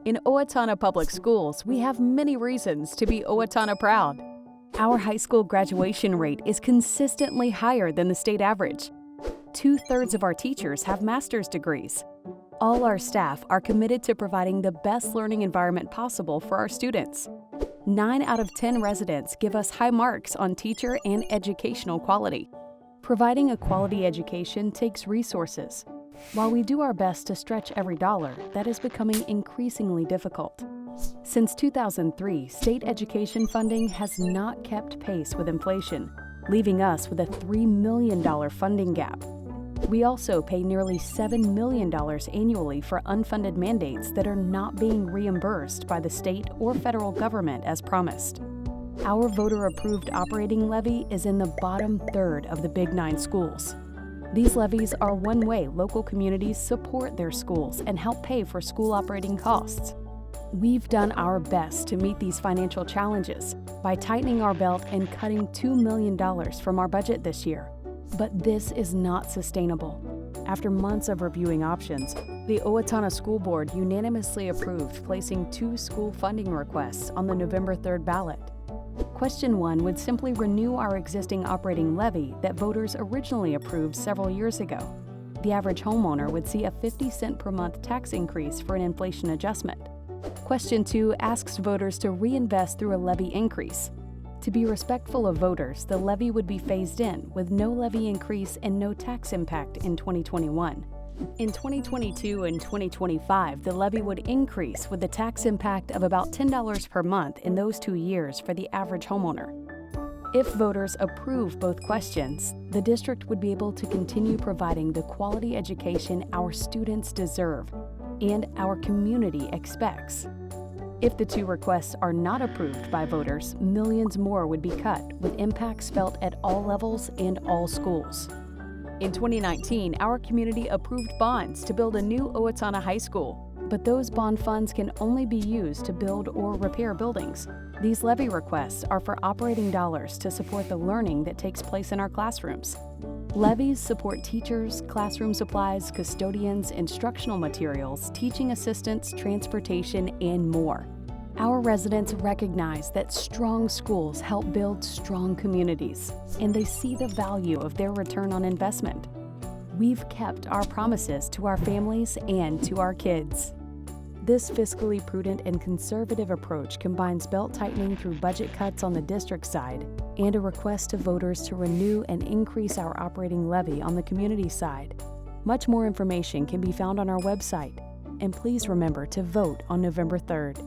In Owatonna Public Schools, we have many reasons to be Owatonna proud. Our high school graduation rate is consistently higher than the state average. 2/3 of our teachers have master's degrees. All our staff are committed to providing the best learning environment possible for our students. 9 out of 10 residents give us high marks on teacher and educational quality. Providing a quality education takes resources. While we do our best to stretch every dollar, that is becoming increasingly difficult. Since 2003, state education funding has not kept pace with inflation, leaving us with a $3 million funding gap. We also pay nearly $7 million annually for unfunded mandates that are not being reimbursed by the state or federal government as promised. Our voter-approved operating levy is in the bottom third of the Big 9 schools. These levies are one way local communities support their schools and help pay for school operating costs. We've done our best to meet these financial challenges by tightening our belt and cutting $2 million from our budget this year. But this is not sustainable. After months of reviewing options, the Owatonna School Board unanimously approved placing 2 school funding requests on the November 3rd ballot. Question 1 would simply renew our existing operating levy that voters originally approved several years ago. The average homeowner would see a 50-cent per month tax increase for an inflation adjustment. Question 2 asks voters to reinvest through a levy increase. To be respectful of voters, the levy would be phased in with no levy increase and no tax impact in 2021. In 2022 and 2025, the levy would increase with the tax impact of about $10 per month in those 2 years for the average homeowner. If voters approve both questions, the district would be able to continue providing the quality education our students deserve and our community expects. If the 2 requests are not approved by voters, millions more would be cut, with impacts felt at all levels and all schools. In 2019, our community approved bonds to build a new Owatonna High School, but those bond funds can only be used to build or repair buildings. These levy requests are for operating dollars to support the learning that takes place in our classrooms. Levies support teachers, classroom supplies, custodians, instructional materials, teaching assistants, transportation, and more. Our residents recognize that strong schools help build strong communities, and they see the value of their return on investment. We've kept our promises to our families and to our kids. This fiscally prudent and conservative approach combines belt-tightening through budget cuts on the district side and a request to voters to renew and increase our operating levy on the community side. Much more information can be found on our website, and please remember to vote on November 3rd.